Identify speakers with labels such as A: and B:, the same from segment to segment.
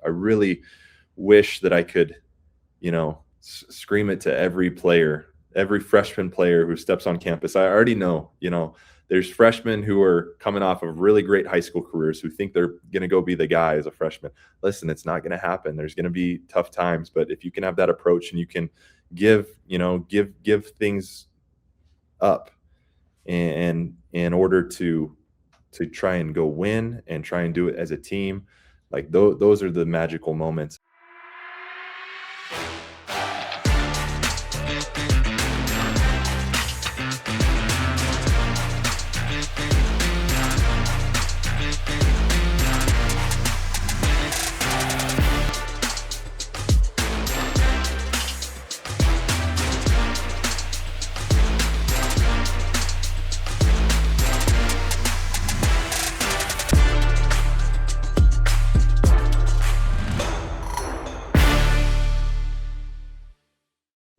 A: really wish that I could, scream it to every player, every freshman player who steps on campus. I already know, there's freshmen who are coming off of really great high school careers who think they're going to go be the guy as a freshman. Listen, it's not going to happen. There's going to be tough times, but if you can have that approach and you can give things up and in order to try and go win and try and do it as a team, like those are the magical moments.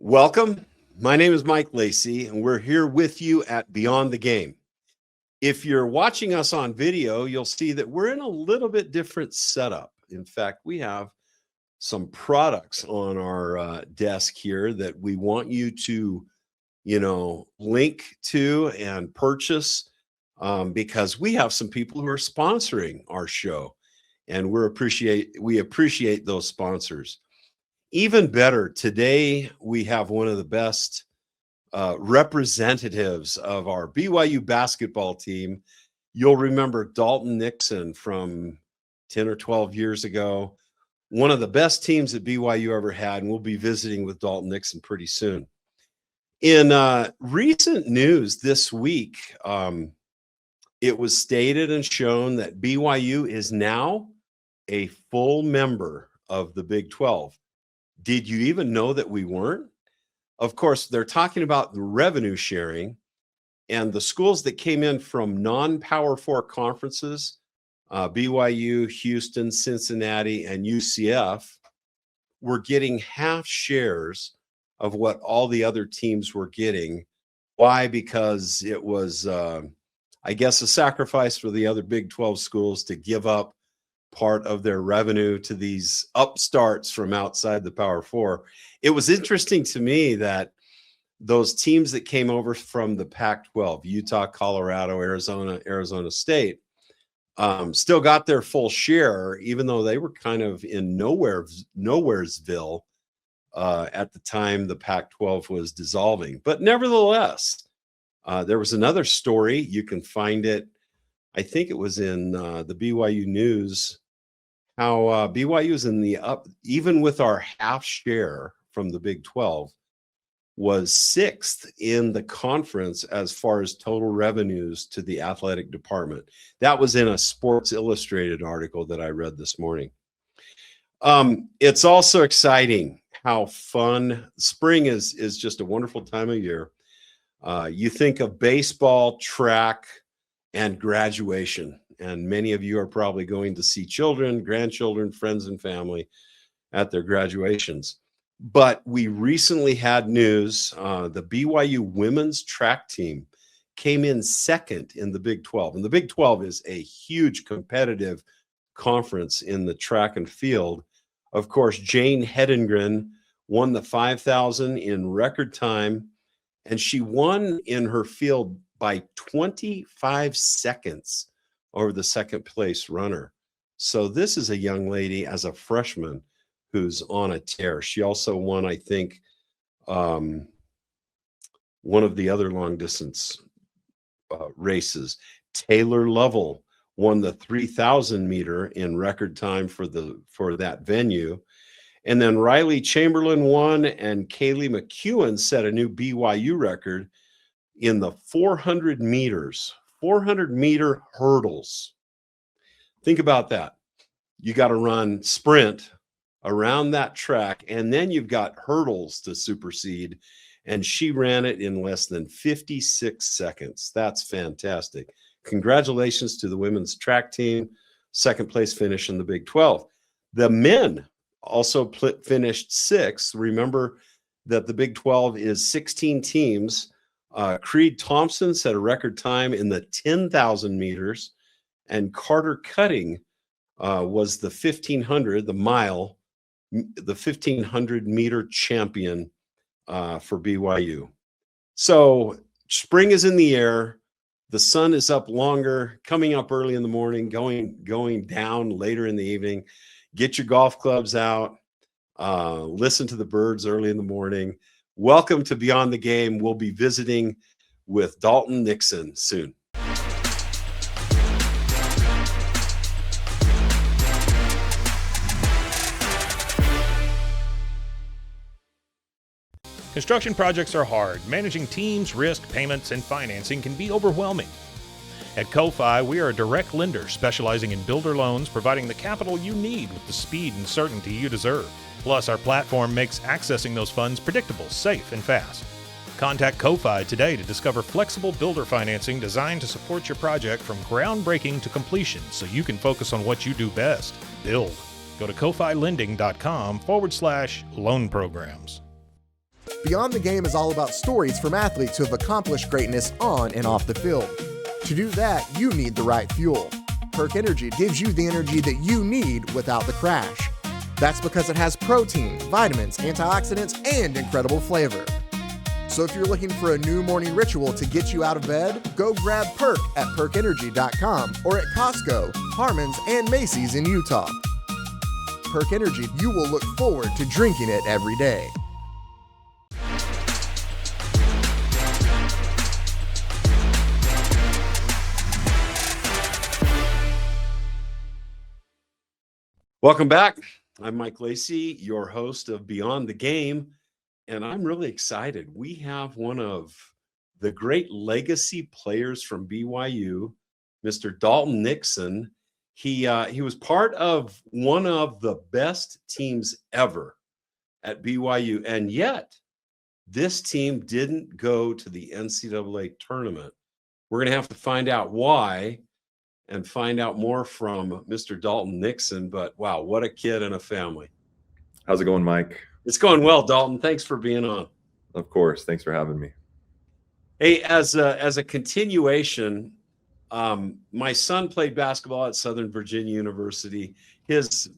B: Welcome. My name is Mike Lacey, and we're here with you at Beyond the Game. If you're watching us on video, you'll see that we're in a little bit different setup. In fact, we have some products on our desk here that we want you to, link to and purchase because we have some people who are sponsoring our show, and we appreciate those sponsors. Even better, today we have one of the best representatives of our BYU basketball team. You'll remember Dalton Nixon from 10 or 12 years ago, one of the best teams that BYU ever had, and we'll be visiting with Dalton Nixon pretty soon. In recent news this week, it was stated and shown that BYU is now a full member of the Big 12. Did you even know that we weren't? Of course, they're talking about the revenue sharing, and the schools that came in from non-Power 4 conferences, BYU, Houston, Cincinnati, and UCF, were getting half shares of what all the other teams were getting. Why? Because it was, I guess, a sacrifice for the other Big 12 schools to give up part of their revenue to these upstarts from outside the Power 4. It was interesting to me that those teams that came over from the Pac-12, Utah, Colorado, Arizona State, still got their full share, even though they were kind of in nowheresville at the time the Pac-12 was dissolving. But nevertheless, there was another story. You can find it, I think it was in the BYU News, how BYU is in the up, even with our half share from the Big 12, was 6th in the conference as far as total revenues to the athletic department. That was in a Sports Illustrated article that I read this morning. It's also exciting how fun spring is just a wonderful time of year. You think of baseball, track, and graduation. And many of you are probably going to see children, grandchildren, friends, and family at their graduations. But we recently had news. The BYU women's track team came in 2nd in the Big 12. And the Big 12 is a huge competitive conference in the track and field. Of course, Jane Hedengren won the 5,000 in record time, and she won in her field by 25 seconds over the second place runner. So this is a young lady as a freshman who's on a tear. She also won, I think, one of the other long distance races. Taylor Lovell won the 3,000 meter in record time for that venue. And then Riley Chamberlain won, and Kaylee McEwen set a new BYU record in the 400 meter hurdles. Think about that. You got to run sprint around that track, and then you've got hurdles to supersede, and she ran it in less than 56 seconds. That's fantastic. Congratulations to the women's track team. 2nd place finish in the Big 12. The men also finished 6th. Remember that the Big 12 is 16 teams. Creed Thompson set a record time in the 10,000 meters, and Carter Cutting was the 1500, the 1500 meter champion for BYU. So spring is in the air. The sun is up longer, coming up early in the morning, going down later in the evening. Get your golf clubs out. Listen to the birds early in the morning. Welcome to Beyond the Game. We'll be visiting with Dalton Nixon soon.
C: Construction projects are hard. Managing teams, risk, payments, and financing can be overwhelming. At Ko-Fi, we are a direct lender specializing in builder loans, providing the capital you need with the speed and certainty you deserve. Plus, our platform makes accessing those funds predictable, safe, and fast. Contact Ko-Fi today to discover flexible builder financing designed to support your project from groundbreaking to completion so you can focus on what you do best, build. Go to kofilending.com/loan programs.
D: Beyond the Game is all about stories from athletes who have accomplished greatness on and off the field. To do that, you need the right fuel. Perk Energy gives you the energy that you need without the crash. That's because it has protein, vitamins, antioxidants, and incredible flavor. So if you're looking for a new morning ritual to get you out of bed, go grab Perk at perkenergy.com or at Costco, Harmon's, and Macy's in Utah. Perk Energy, you will look forward to drinking it every day.
B: Welcome back. I'm Mike Lacey, your host of Beyond the Game, and I'm really excited. We have one of the great legacy players from BYU, Mr. Dalton Nixon. He was part of one of the best teams ever at BYU, and yet this team didn't go to the NCAA tournament. We're going to have to find out why and find out more from Mr. Dalton Nixon. But wow, what a kid and a family.
A: How's it going, Mike?
B: It's going well, Dalton. Thanks for being on.
A: Of course. Thanks for having me.
B: Hey, as a continuation, my son played basketball at Southern Virginia University. His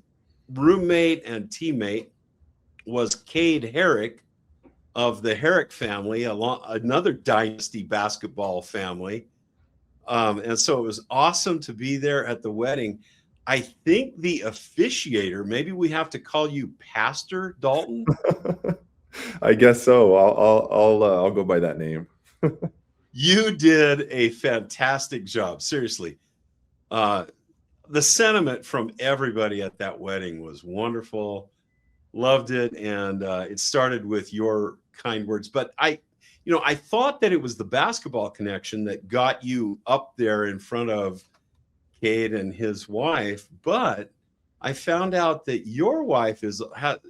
B: roommate and teammate was Cade Herrick of the Herrick family, another dynasty basketball family. And so it was awesome to be there at the wedding. I think the officiator, maybe we have to call you Pastor Dalton.
A: I guess so. I'll go by that name.
B: You did a fantastic job. Seriously. The sentiment from everybody at that wedding was wonderful. Loved it. And it started with your kind words. But I thought that it was the basketball connection that got you up there in front of Cade and his wife, but I found out that your wife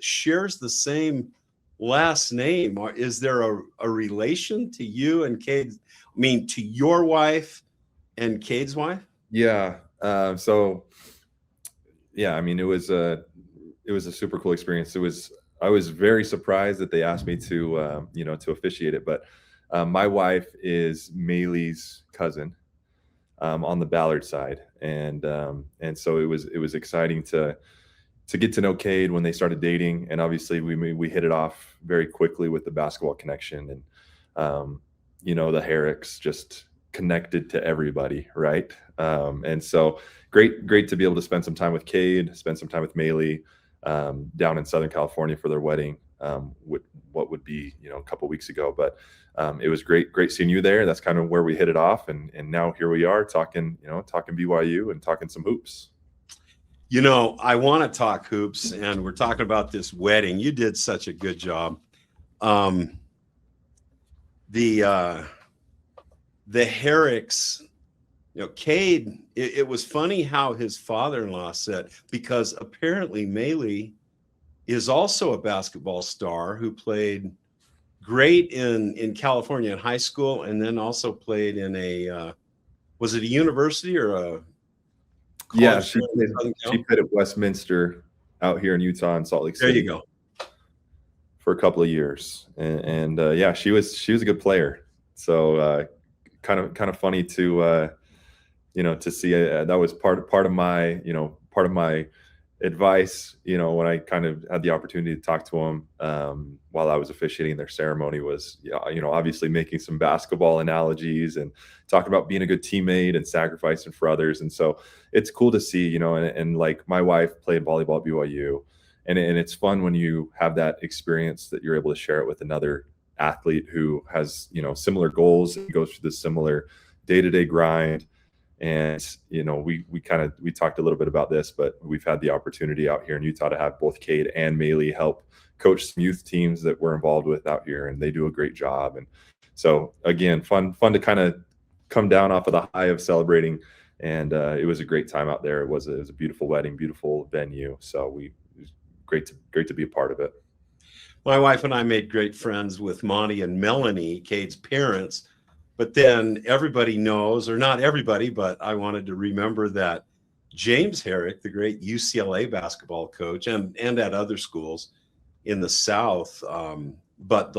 B: shares the same last name. Is there a relation to you and Cade? I mean, to your wife and Cade's wife?
A: Yeah. I mean, it was a super cool experience. I was very surprised that they asked me to officiate it. But my wife is Maylee's cousin on the Ballard side, and so it was exciting to get to know Cade when they started dating, and obviously we hit it off very quickly with the basketball connection, and the Herricks just connected to everybody, right? And so great to be able to spend some time with Cade, spend some time with Maylee. Down in Southern California for their wedding, what would be a couple weeks ago, but it was great seeing you there. That's kind of where we hit it off, and now here we are talking BYU and talking some hoops.
B: I want to talk hoops, and we're talking about this wedding. You did such a good job. The Herricks, Cade, it was funny how his father-in-law said, because apparently Maylee is also a basketball star who played great in California in high school, and then also played in was it a university or a college?
A: Yeah, she played at Westminster out here in Utah and Salt Lake City.
B: There you go.
A: For a couple of years, and she was a good player. So kind of funny to to see that was part of my part of my advice, when I kind of had the opportunity to talk to him while I was officiating their ceremony was, obviously making some basketball analogies and talking about being a good teammate and sacrificing for others. And so it's cool to see, and like my wife played volleyball at BYU, and it's fun when you have that experience that you're able to share it with another athlete who has, similar goals and goes through this similar day-to-day grind. And, we talked a little bit about this, but we've had the opportunity out here in Utah to have both Cade and Maylee help coach some youth teams that we're involved with out here, and they do a great job. And so again, fun to kind of come down off of the high of celebrating. And it was a great time out there. It was a beautiful wedding, beautiful venue. So it was great to be a part of it.
B: My wife and I made great friends with Monty and Melanie, Cade's parents. But then everybody knows, or not everybody, but I wanted to remember that James Herrick, the great UCLA basketball coach, and at other schools in the South, but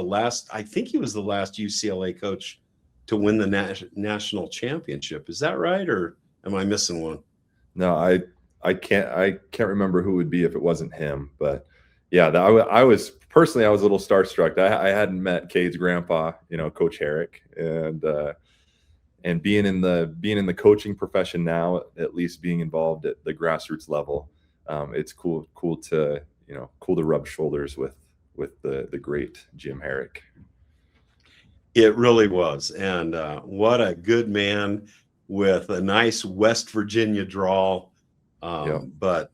B: I think he was the last UCLA coach to win the national championship. Is that right, or am I missing one?
A: No, I can't remember who would be if it wasn't him. But yeah, I was a little starstruck. I hadn't met Cade's grandpa, Coach Herrick, and being in the coaching profession now, at least being involved at the grassroots level, it's cool to rub shoulders with the great Jim Herrick.
B: It really was, and what a good man with a nice West Virginia drawl, but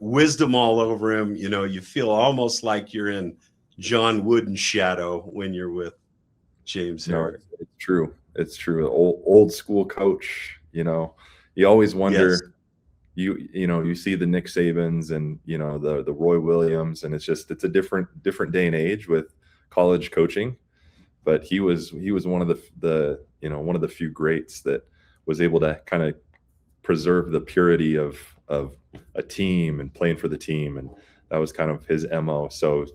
B: wisdom all over him. You feel almost like you're in John Wooden's shadow when you're with James Herrick.
A: No, it's true. Old school coach. You always wonder. Yes. You see the Nick Sabans and the Roy Williams, and it's a different day and age with college coaching. But he was one of the few greats that was able to kind of preserve the purity of a team and playing for the team, and that was kind of his MO. So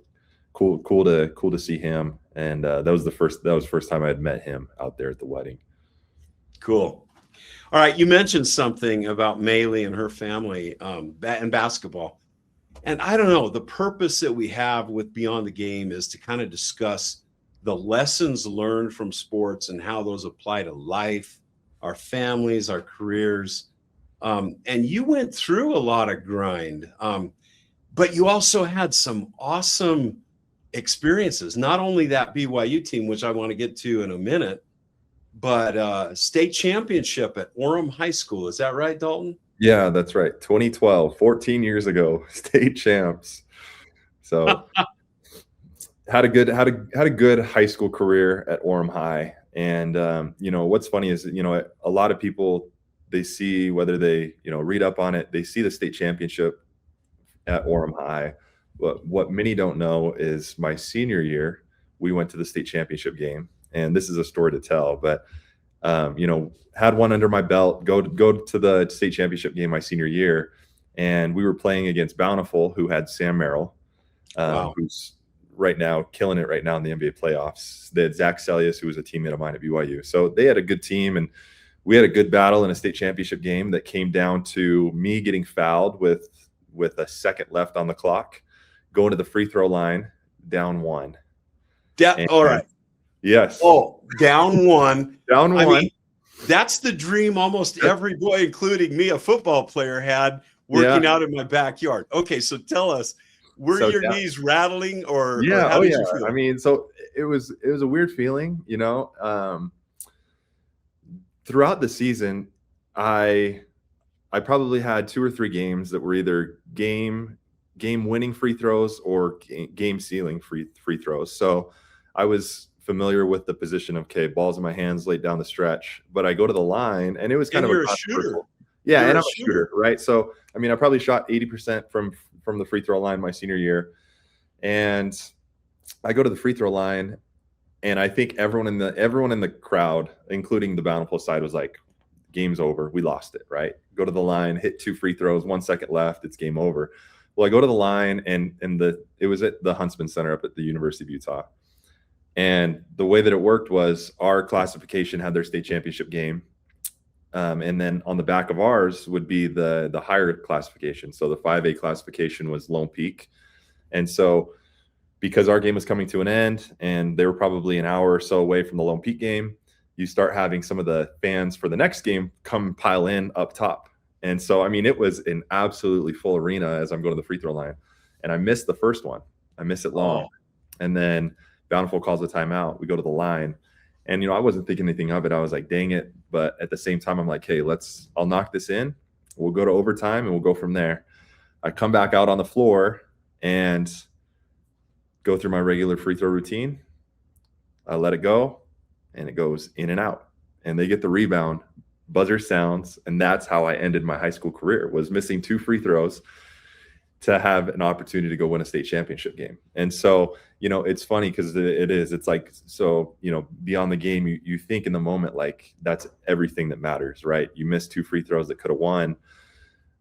A: cool to see him, and that was the first time I had met him out there at the wedding.
B: Cool. All right, you mentioned something about Maylee and her family and basketball, and I don't know, the purpose that we have with Beyond the Game is to kind of discuss the lessons learned from sports and how those apply to life, our families, our careers. And you went through a lot of grind, but you also had some awesome experiences. Not only that BYU team, which I want to get to in a minute, but state championship at Orem High School. Is that right, Dalton?
A: Yeah, that's right. 2012, 14 years ago, state champs. So had a good high school career at Orem High. And what's funny is a lot of people, they see, whether they read up on it, they see the state championship at Orem High. But what many don't know is my senior year, we went to the state championship game, and this is a story to tell. But had one under my belt, go to the state championship game my senior year, and we were playing against Bountiful, who had Sam Merrill, who's killing it right now in the NBA playoffs. They had Zach Celius, who was a teammate of mine at BYU. So they had a good team, and we had a good battle in a state championship game that came down to me getting fouled with a second left on the clock, going to the free throw line, down one.
B: All right.
A: Yes.
B: Oh, down one.
A: Down one.
B: I mean, that's the dream almost every boy, including me, a football player, had working out in my backyard. Okay, so tell us, were your knees rattling or?
A: Yeah.
B: Or how did you feel?
A: I mean, so it was a weird feeling, throughout the season, I probably had 2 or 3 games that were either game winning free throws or game sealing free throws. So I was familiar with the position of, okay, balls in my hands, laid down the stretch, but I go to the line, and it was kind of
B: a shooter.
A: Yeah, and I'm a shooter, right? So I mean, I probably shot 80% from the free throw line my senior year, and I go to the free throw line, and I think everyone in the crowd, including the Bountiful side, was like, game's over. We lost it, right? Go to the line, hit 2 free throws, 1 second left, it's game over. Well, I go to the line, and it was at the Huntsman Center up at the University of Utah. And the way that it worked was our classification had their state championship game And then on the back of ours would be the higher classification. So the 5A classification was Lone Peak. And so because our game was coming to an end and they were probably an hour or so away from the Lone Peak game, you start having some of the fans for the next game come pile in up top. And so, I mean, it was an absolutely full arena as I'm going to the free throw line. And I missed the first one. I missed it long. And then Bountiful calls a timeout. We go to the line. And, I wasn't thinking anything of it. I was like, dang it. But at the same time, I'm like, hey, I'll knock this in. We'll go to overtime and we'll go from there. I come back out on the floor and go through my regular free throw routine. I let it go and it goes in and out. And they get the rebound, buzzer sounds. And that's how I ended my high school career, was missing 2 free throws to have an opportunity to go win a state championship game. And so, it's funny because it's like, so, beyond the game, you think in the moment, like that's everything that matters, right? You missed 2 free throws that could have won.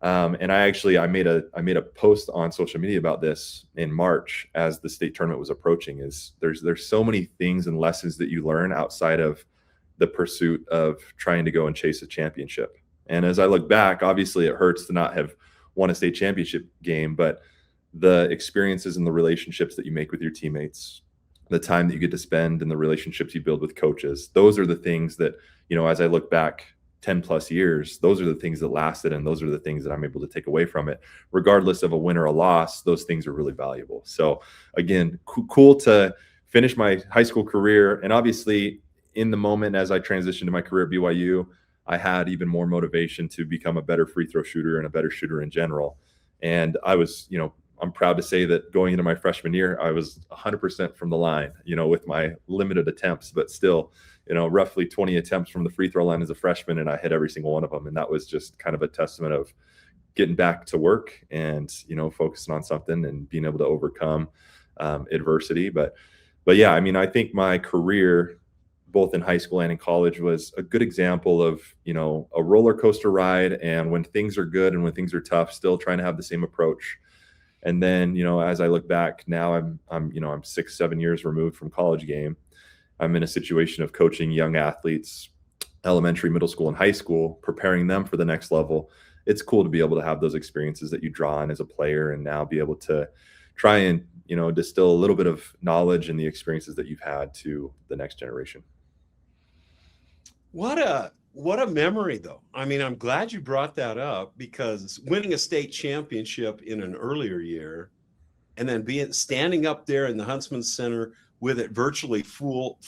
A: And I made a post on social media about this in March as the state tournament was approaching. Is there's so many things and lessons that you learn outside of the pursuit of trying to go and chase a championship. And as I look back, obviously it hurts to not have won a state championship game, but the experiences and the relationships that you make with your teammates, the time that you get to spend and the relationships you build with coaches, those are the things that, as I look back 10 plus years, those are the things that lasted. And those are the things that I'm able to take away from it. Regardless of a win or a loss, those things are really valuable. So again, cool to finish my high school career. And obviously in the moment, as I transitioned to my career at BYU, I had even more motivation to become a better free throw shooter and a better shooter in general. And I was, I'm proud to say that going into my freshman year, I was 100% from the line, with my limited attempts, but still, roughly 20 attempts from the free throw line as a freshman, and I hit every single one of them. And that was just kind of a testament of getting back to work and, focusing on something and being able to overcome adversity. But yeah, I mean, I think my career, both in high school and in college, was a good example of, a roller coaster ride. And when things are good and when things are tough, still trying to have the same approach. And then, as I look back now, I'm 6-7 years removed from college game. I'm in a situation of coaching young athletes, elementary, middle school, and high school, preparing them for the next level. It's cool to be able to have those experiences that you draw on as a player and now be able to try and, distill a little bit of knowledge and the experiences that you've had to the next generation.
B: What a memory, though. I mean, I'm glad you brought that up, because winning a state championship in an earlier year and then standing up there in the Huntsman Center with it virtually full,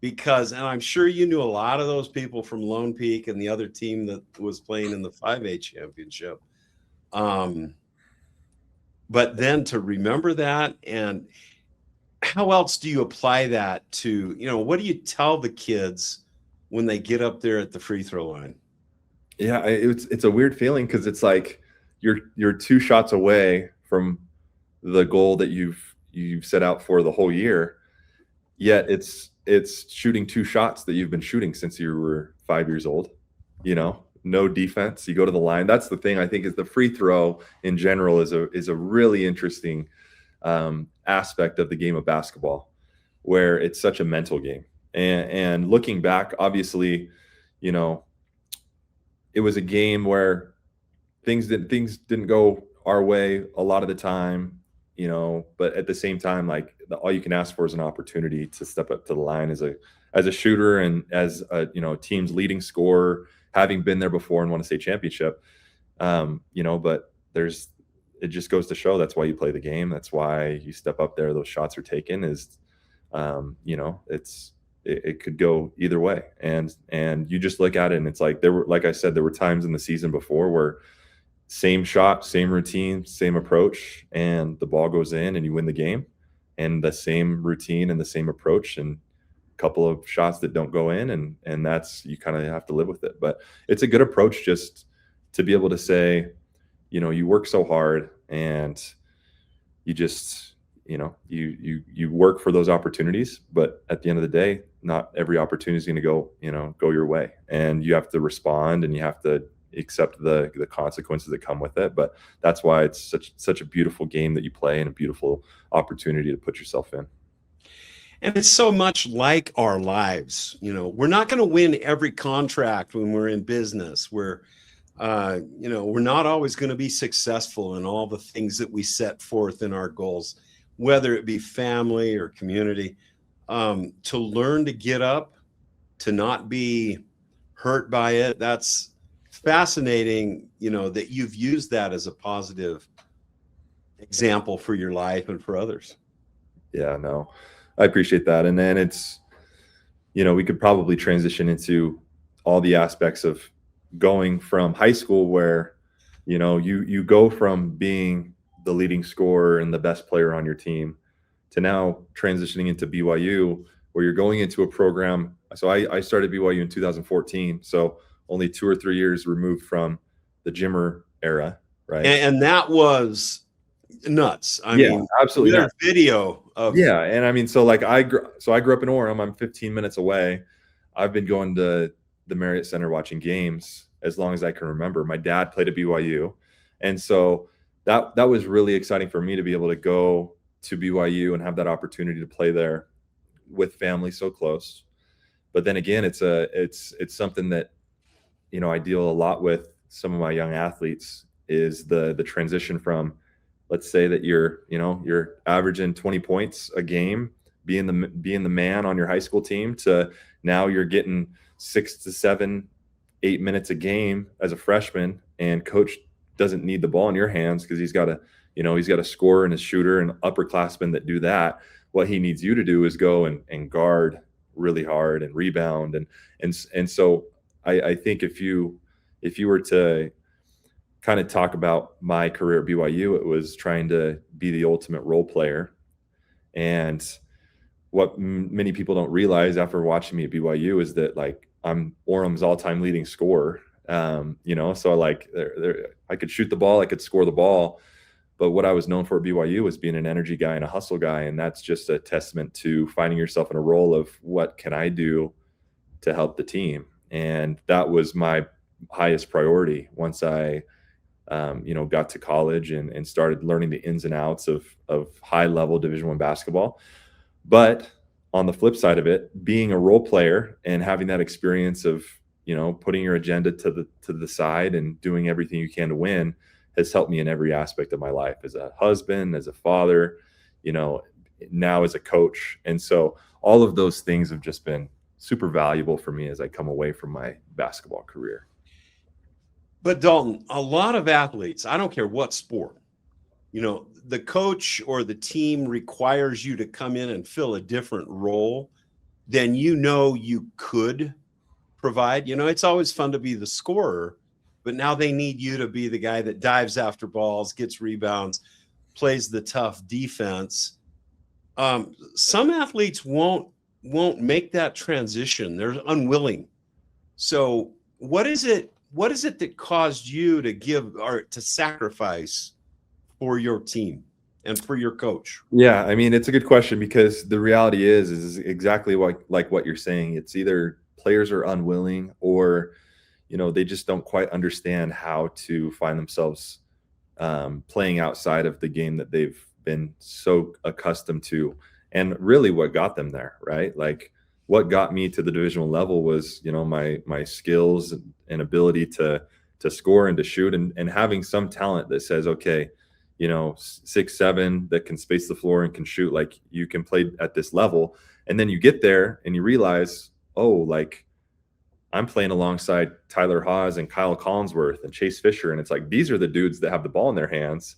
B: and I'm sure you knew a lot of those people from Lone Peak and the other team that was playing in the 5A championship. But then to remember that, and how else do you apply that to, what do you tell the kids when they get up there at the free throw line?
A: Yeah, it's a weird feeling, because it's like you're 2 shots away from the goal that you've set out for the whole year, yet it's shooting 2 shots that you've been shooting since you were 5 years old. No defense. You go to the line. That's the thing, I think, is the free throw in general is a really interesting aspect of the game of basketball, where it's such a mental game. And looking back, obviously, it was a game where things didn't go our way a lot of the time, but at the same time, like all you can ask for is an opportunity to step up to the line as a shooter and as a, team's leading scorer, having been there before and won a state championship. But it just goes to show that's why you play the game. That's why you step up there. Those shots are taken it could go either way. And you just look at it and it's like, like I said, there were times in the season before where same shot, same routine, same approach, and the ball goes in and you win the game, and the same routine and the same approach and a couple of shots that don't go in. And that's, you kind of have to live with it, but it's a good approach just to be able to say, you work so hard and you just, you work for those opportunities, but at the end of the day, not every opportunity is going to go your way, and you have to respond and you have to accept the consequences that come with it. But that's why it's such a beautiful game that you play and a beautiful opportunity to put yourself in.
B: And it's so much like our lives. You know, we're not going to win every contract when we're in business. We're not always going to be successful in all the things that we set forth in our goals, whether it be family or community. To learn to get up, to not be hurt by it. That's fascinating, that you've used that as a positive example for your life and for others.
A: Yeah, no, I appreciate that. And then it's, we could probably transition into all the aspects of going from high school where, you go from being the leading scorer and the best player on your team to now transitioning into BYU, where you're going into a program. So I started BYU in 2014. So only 2 or 3 years removed from the Jimmer era. Right.
B: And that was nuts. I mean,
A: absolutely.
B: There's video of.
A: Yeah. And I mean, so like I grew up in Orem. I'm 15 minutes away. I've been going to the Marriott Center watching games as long as I can remember. My dad played at BYU. And so that was really exciting for me to be able to go to BYU and have that opportunity to play there with family so close. But then again, it's something that, I deal a lot with some of my young athletes is the transition from, let's say that you're averaging 20 points a game, being the man on your high school team, to now you're getting 6 to 7, 8 minutes a game as a freshman, and coach doesn't need the ball in your hands because he's got a scorer and a shooter and upperclassmen that do that. What he needs you to do is go and guard really hard and rebound. And so I think if you were to kind of talk about my career at BYU, it was trying to be the ultimate role player. And what many people don't realize after watching me at BYU is that like I'm Orem's all-time leading scorer. So like I could shoot the ball, I could score the ball, but what I was known for at BYU was being an energy guy and a hustle guy. And that's just a testament to finding yourself in a role of what can I do to help the team. And that was my highest priority once I, got to college and started learning the ins and outs of high level Division I basketball. But on the flip side of it, being a role player and having that experience of, putting your agenda to the side and doing everything you can to win has helped me in every aspect of my life, as a husband, as a father, now as a coach. And so all of those things have just been super valuable for me as I come away from my basketball career.
B: But Dalton, a lot of athletes, I don't care what sport, the coach or the team requires you to come in and fill a different role than you could provide. It's always fun to be the scorer, but now they need you to be the guy that dives after balls, gets rebounds, plays the tough defense. Some athletes won't make that transition. They're unwilling. So what is it that caused you to give or to sacrifice for your team and for your coach?
A: Yeah, I mean, it's a good question, because the reality is exactly like what you're saying. It's either players are unwilling or, they just don't quite understand how to find themselves playing outside of the game that they've been so accustomed to. And really what got them there, right? Like what got me to the Division I level was, my skills and ability to score and to shoot, and having some talent that says, okay, 6'7" that can space the floor and can shoot, like you can play at this level. And then you get there and you realize, oh, like I'm playing alongside Tyler Haws and Kyle Collinsworth and Chase Fisher. And it's like, these are the dudes that have the ball in their hands.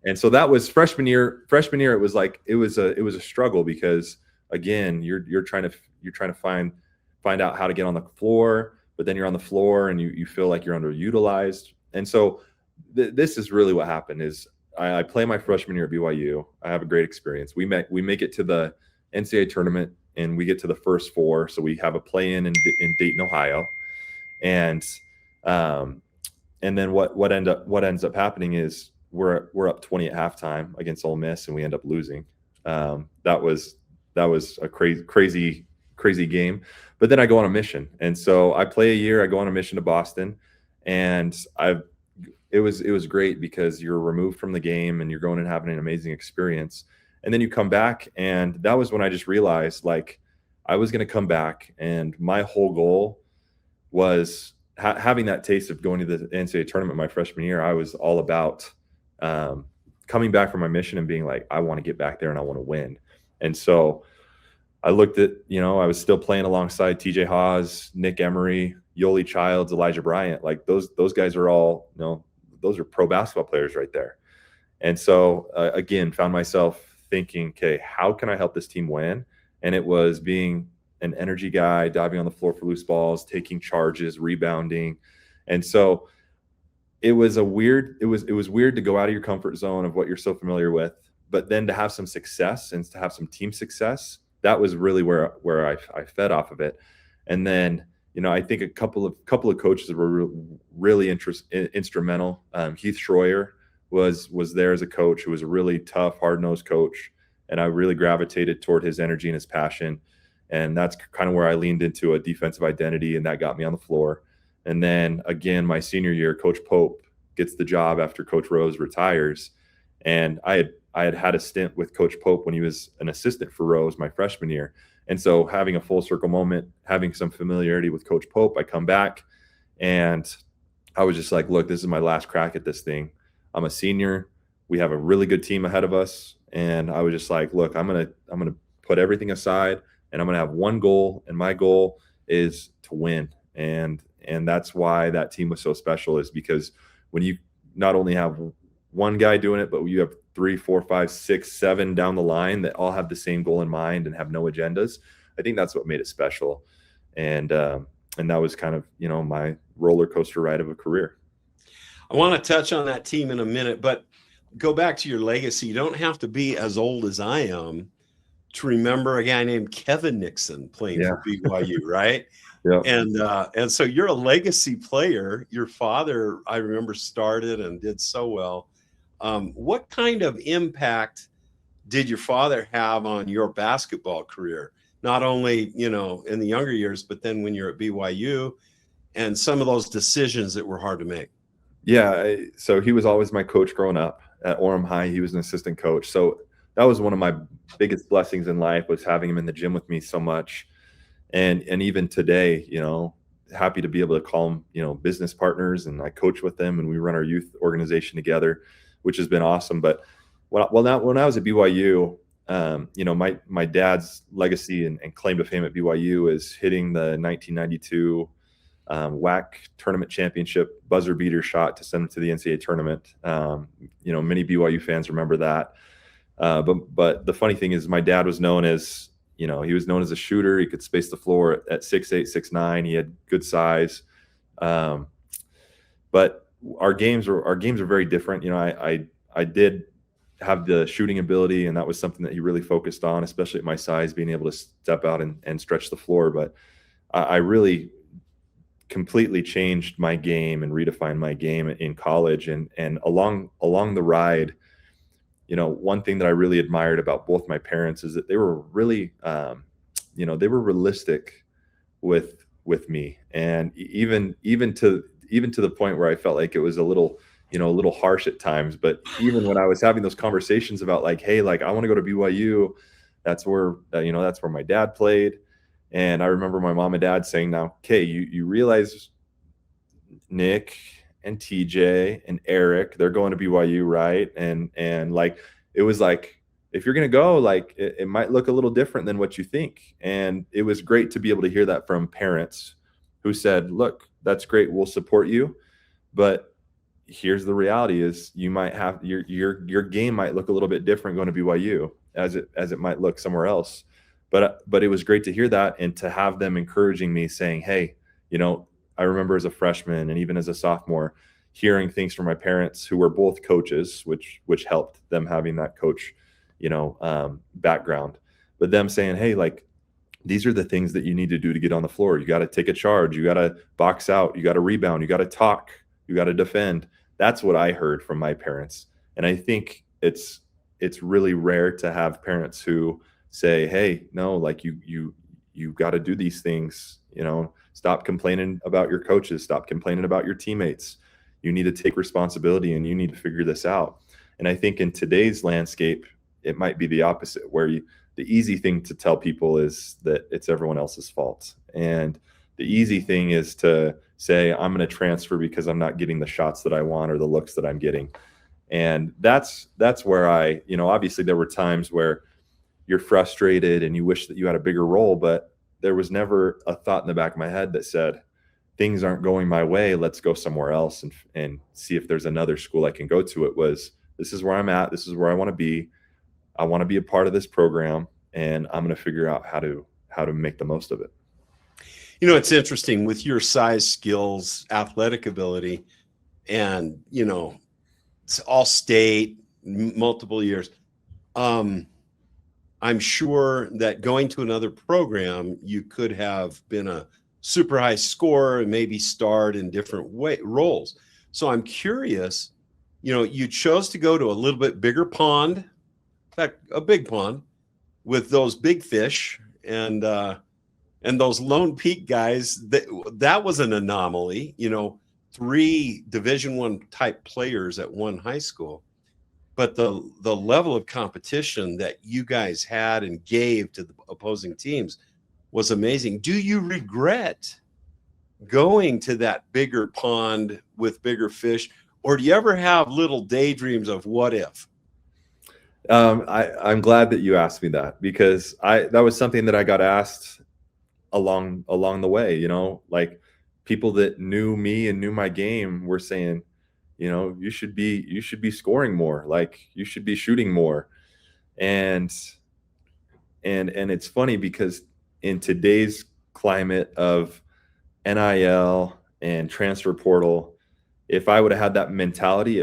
A: And so that was freshman year. It was like, it was a struggle, because again, you're trying to find out how to get on the floor, but then you're on the floor and you feel like you're underutilized. And so this is really what happened is I play my freshman year at BYU. I have a great experience. We make it to the NCAA tournament and we get to the first four. So we have a play-in Dayton, Ohio. And then what ends up happening is we're up 20 at halftime against Ole Miss and we end up losing. That was a crazy game. But then I go on a mission. And so I play a year, I go on a mission to Boston, and it was great because you're removed from the game and you're going and having an amazing experience. And then you come back, and that was when I just realized like I was going to come back, and my whole goal was having that taste of going to the NCAA tournament my freshman year. I was all about coming back from my mission and being like, I want to get back there and I want to win. And so I looked at, I was still playing alongside TJ Haas, Nick Emery, Yoli Childs, Elijah Bryant. Like those guys are all, those are pro basketball players right there. And so again, found myself thinking, okay, how can I help this team win? And it was being an energy guy, diving on the floor for loose balls, taking charges, rebounding. And so it was weird to go out of your comfort zone of what you're so familiar with, but then to have some success and to have some team success, that was really where I fed off of it. And then, I think a couple of coaches were really instrumental. Heath Schroyer was there as a coach who was a really tough, hard-nosed coach. And I really gravitated toward his energy and his passion. And that's kind of where I leaned into a defensive identity, and that got me on the floor. And then again, my senior year, Coach Pope gets the job after Coach Rose retires. And I had a stint with Coach Pope when he was an assistant for Rose my freshman year. And so having a full circle moment, having some familiarity with Coach Pope, I come back and I was just like, look, this is my last crack at this thing. I'm a senior. We have a really good team ahead of us. And I was just like, look, I'm going to put everything aside, and I'm going to have one goal. And my goal is to win. And that's why that team was so special, is because when you not only have one guy doing it, but you have 3, 4, 5, 6, 7 down the line that all have the same goal in mind and have no agendas. I think that's what made it special. And that was kind of, my roller coaster ride of a career.
B: I want to touch on that team in a minute, but go back to your legacy. You don't have to be as old as I am to remember a guy named Kevin Nixon playing for BYU, right?
A: Yeah.
B: And so you're a legacy player. Your father, I remember, started and did so well. What kind of impact did your father have on your basketball career? Not only, in the younger years, but then when you're at BYU and some of those decisions that were hard to make.
A: Yeah. So he was always my coach growing up at Orem High. He was an assistant coach. So that was one of my biggest blessings in life, was having him in the gym with me so much. And even today, happy to be able to call them, business partners, and I coach with them, and we run our youth organization together, which has been awesome. But when I was at BYU, my dad's legacy and claim to fame at BYU is hitting the 1992 WAC tournament championship buzzer beater shot to send them to the NCAA tournament. Many BYU fans remember that. But the funny thing is, my dad was known as, he was known as a shooter. He could space the floor at 6'8", 6'9". He had good size. But our games are very different. I did have the shooting ability, and that was something that he really focused on, especially at my size, being able to step out and stretch the floor. But I really completely changed my game and redefined my game in college. And along the ride, one thing that I really admired about both my parents is that they were really, they were realistic with me. And even to the point where I felt like it was a little harsh at times. But even when I was having those conversations about like, hey, like I want to go to BYU, that's where my dad played. And I remember my mom and dad saying, now, okay, you realize Nick and TJ and Eric, they're going to BYU, right? And like, it was like, if you're going to go, like, it might look a little different than what you think. And it was great to be able to hear that from parents who said, look, that's great, we'll support you, but here's the reality is you might have your game might look a little bit different going to BYU as it might look somewhere else. But it was great to hear that, and to have them encouraging me, saying, hey, I remember as a freshman and even as a sophomore, hearing things from my parents who were both coaches, which helped them having that coach, background, but them saying, hey, like, these are the things that you need to do to get on the floor. You got to take a charge. You got to box out. You got to rebound. You got to talk. You got to defend. That's what I heard from my parents. And I think it's really rare to have parents who say, hey, no, like you got to do these things, stop complaining about your coaches, stop complaining about your teammates. You need to take responsibility and you need to figure this out. And I think in today's landscape, it might be the opposite, where the easy thing to tell people is that it's everyone else's fault. And the easy thing is to say, I'm going to transfer because I'm not getting the shots that I want or the looks that I'm getting. And that's where obviously there were times where you're frustrated and you wish that you had a bigger role, but there was never a thought in the back of my head that said, things aren't going my way, let's go somewhere else and see if there's another school I can go to. It was, this is where I'm at, this is where I want to be. I want to be a part of this program, and I'm going to figure out how to make the most of it.
B: It's interesting with your size, skills, athletic ability, and, it's all state, multiple years. I'm sure that going to another program, you could have been a super high scorer and maybe starred in different roles. So I'm curious, you chose to go to a little bit bigger pond, in fact, a big pond with those big fish and those Lone Peak guys. That was an anomaly, 3 Division I type players at one high school. But the level of competition that you guys had and gave to the opposing teams was amazing. Do you regret going to that bigger pond with bigger fish, or do you ever have little daydreams of what if?
A: I'm glad that you asked me that, because that was something that I got asked along the way. Like, people that knew me and knew my game were saying, you should be scoring more, like you should be shooting more. And it's funny because in today's climate of NIL and transfer portal, if I would have had that mentality,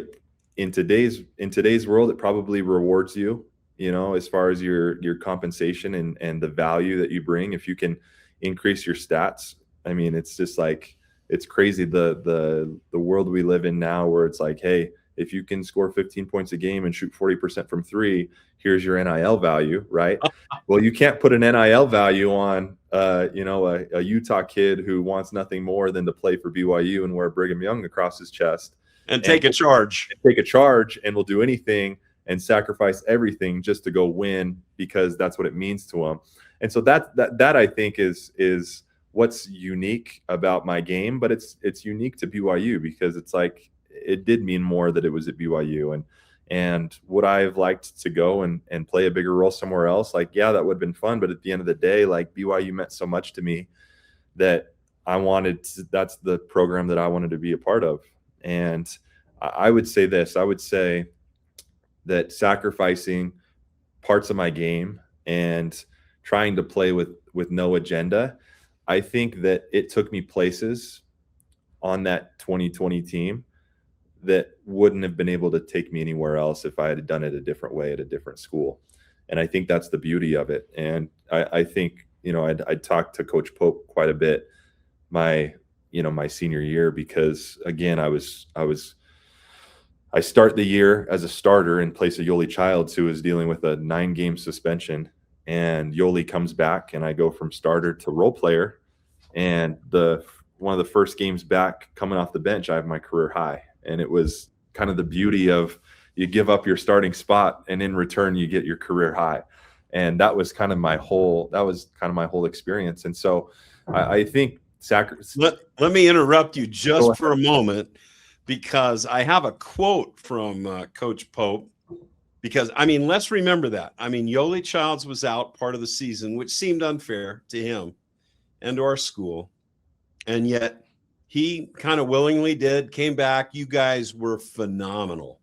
A: in today's world, it probably rewards you, as far as your compensation and the value that you bring. If you can increase your stats, I mean, it's just like, it's crazy the world we live in now, where it's like, hey, if you can score 15 points a game and shoot 40% from 3, here's your NIL value, right? Well, you can't put an NIL value on a Utah kid who wants nothing more than to play for BYU and wear Brigham Young across his chest
B: and take a charge.
A: And will do anything and sacrifice everything just to go win, because that's what it means to him. And so that I think is what's unique about my game, but it's unique to BYU, because it's like, it did mean more that it was at BYU. And would I have liked to go and play a bigger role somewhere else? Like, yeah, that would have been fun. But at the end of the day, like, BYU meant so much to me that that's the program that I wanted to be a part of. And I would say this, I would say that sacrificing parts of my game and trying to play with no agenda, I think that it took me places on that 2020 team that wouldn't have been able to take me anywhere else if I had done it a different way at a different school. And I think that's the beauty of it. And I think, I talked to Coach Pope quite a bit my senior year, because again, I start the year as a starter in place of Yoli Childs, who is dealing with a 9-game suspension. And Yoli comes back, and I go from starter to role player. And one of the first games back coming off the bench, I have my career high. And it was kind of the beauty of, you give up your starting spot and in return you get your career high. And that was kind of my whole experience. And so I think
B: let me interrupt you just for a moment, because I have a quote from Coach Pope. Because, let's remember that. Yoli Childs was out part of the season, which seemed unfair to him and to our school. And yet he kind of willingly came back. You guys were phenomenal.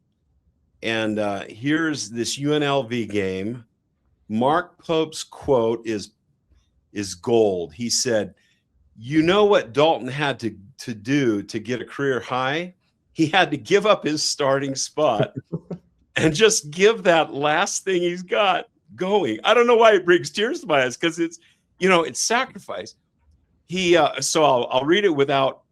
B: And here's this UNLV game. Mark Pope's quote is gold. He said, "You know what Dalton had to do to get a career high? He had to give up his starting spot and just give that last thing he's got going." I don't know why it brings tears to my eyes, because it's sacrifice. So I'll read it without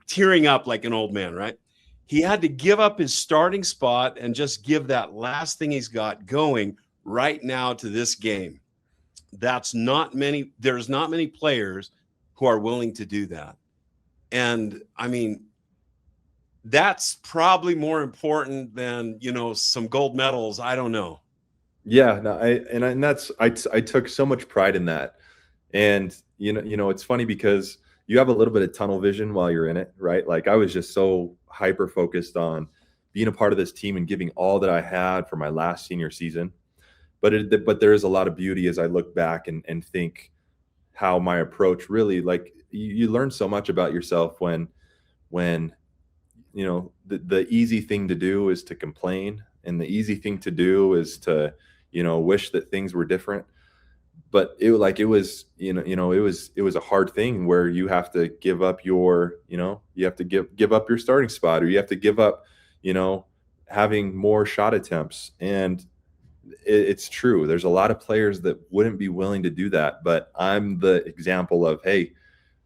B: tearing up like an old man, right? He had to give up his starting spot and just give that last thing he's got going right now to this game. There's not many players who are willing to do that. And that's probably more important than, some gold medals. I don't know.
A: Yeah, no, I took so much pride in that. And it's funny because you have a little bit of tunnel vision while you're in it, right? Like I was just so hyper focused on being a part of this team and giving all that I had for my last senior season. But there is a lot of beauty as I look back and think how my approach really, like, you learn so much about yourself when the easy thing to do is to complain, and the easy thing to do is to wish that things were different. But it was a hard thing where you have to give up you have to give up your starting spot, or you have to give up you know having more shot attempts. And it's true, there's a lot of players that wouldn't be willing to do that, but I'm the example of, hey,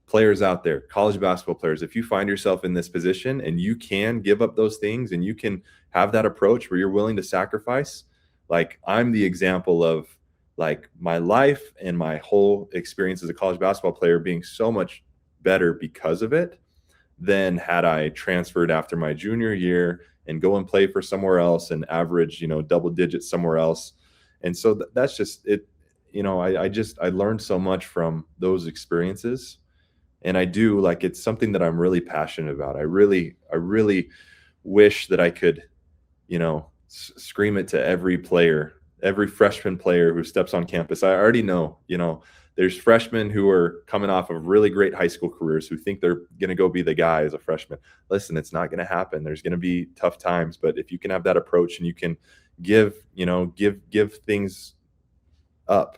A: players out there, college basketball players, if you find yourself in this position and you can give up those things and you can have that approach where you're willing to sacrifice, like I'm the example of, like, my life and my whole experience as a college basketball player being so much better because of it than had I transferred after my junior year and go and play for somewhere else and average, double digits somewhere else. And so that's just it. I learned so much from those experiences, and I do, like, it's something that I'm really passionate about. I really wish that I could, scream it to every player, every freshman player who steps on campus. I already know, there's freshmen who are coming off of really great high school careers who think they're going to go be the guy as a freshman. Listen, it's not going to happen. There's going to be tough times, but if you can have that approach and you can give things up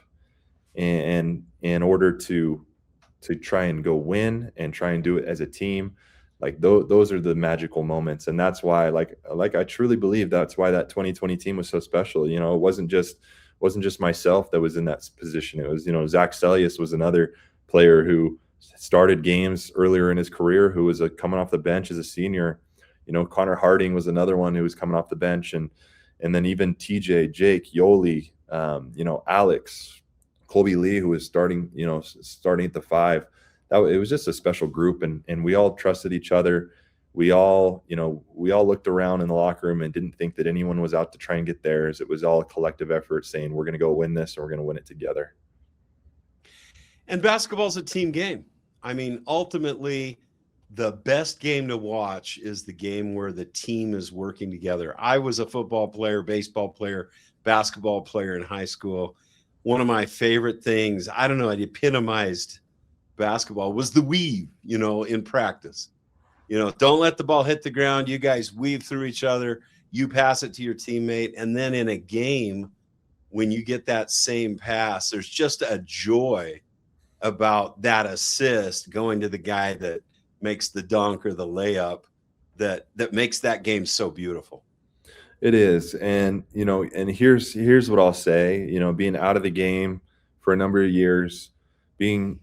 A: and in order to try and go win and try and do it as a team, like those are the magical moments. And that's why, like I truly believe that's why that 2020 team was so special. It wasn't just myself that was in that position. It was, Zach Sellius was another player who started games earlier in his career, who was coming off the bench as a senior. Connor Harding was another one who was coming off the bench, and then even TJ, Jake, Yoli, Alex, Colby Lee, who was starting at the 5. It was just a special group, and we all trusted each other. We all looked around in the locker room and didn't think that anyone was out to try and get theirs. It was all a collective effort saying, we're going to go win this and we're going to win it together.
B: And basketball's a team game. I mean, ultimately, the best game to watch is the game where the team is working together. I was a football player, baseball player, basketball player in high school. One of my favorite things, I don't know, it epitomized basketball, was the weave, in practice. Don't let the ball hit the ground. You guys weave through each other. You pass it to your teammate. And then in a game, when you get that same pass, there's just a joy about that assist going to the guy that makes the dunk or the layup that makes that game so beautiful.
A: It is. And here's what I'll say, being out of the game for a number of years, being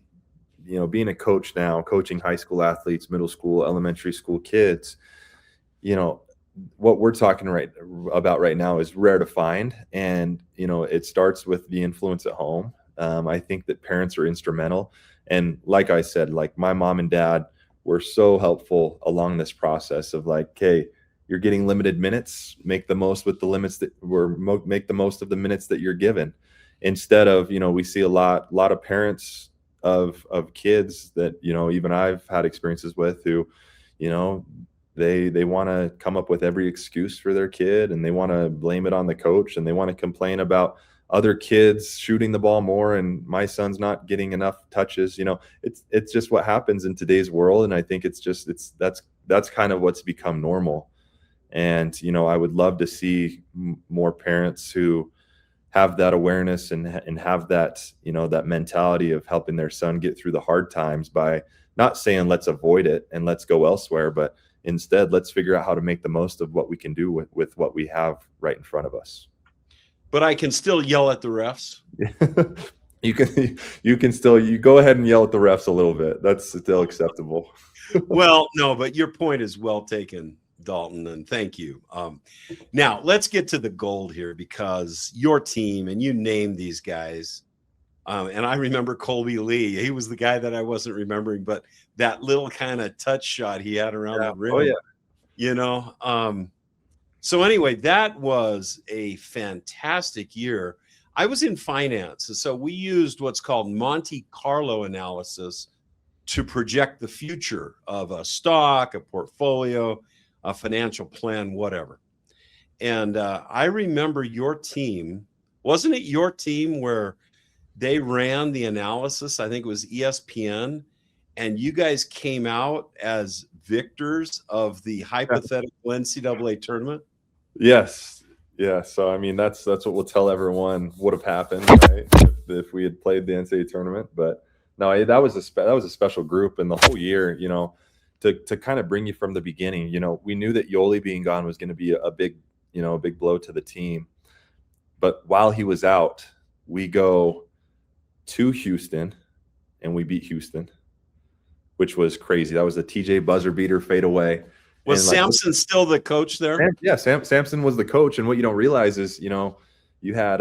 A: a coach now, coaching high school athletes, middle school, elementary school kids, what we're talking about right now is rare to find. And, it starts with the influence at home. I think that parents are instrumental. And like I said, like my mom and dad were so helpful along this process of, like, hey, you're getting limited minutes, make the most with the limits make the most of the minutes that you're given. Instead of, we see a lot of parents of kids that, even I've had experiences with, who, they want to come up with every excuse for their kid, and they want to blame it on the coach, and they want to complain about other kids shooting the ball more and my son's not getting enough touches. It's just what happens in today's world. And I think that's kind of what's become normal. And, I would love to see more parents who have that awareness and have that, that mentality of helping their son get through the hard times, by not saying let's avoid it and let's go elsewhere, but instead let's figure out how to make the most of what we can do with what we have right in front of us.
B: But I can still yell at the refs.
A: You can still go ahead and yell at the refs a little bit. That's still acceptable.
B: Well, no, but your point is well taken, Dalton, and thank you. Now let's get to the gold here, because your team, and you named these guys, and I remember Colby Lee. He was the guy that I wasn't remembering, but that little kind of touch shot he had around the rim.
A: Oh yeah.
B: So anyway, that was a fantastic year. I was in finance, and so we used what's called Monte Carlo analysis to project the future of a stock, a portfolio, a financial plan, whatever. And I remember your team, wasn't it your team where they ran the analysis? I think it was ESPN, and you guys came out as victors of the hypothetical NCAA tournament.
A: Yes. Yeah. So I mean, that's what we'll tell everyone would have happened, right? If we had played the NCAA tournament. But no, that was a special group, and the whole year, to kind of bring you from the beginning. We knew that Yoli being gone was going to be a big blow to the team. But while he was out, we go to Houston and we beat Houston, which was crazy. That was a TJ buzzer beater fadeaway.
B: Was Sampson still the coach there?
A: Yeah, Sampson was the coach. And what you don't realize is, you had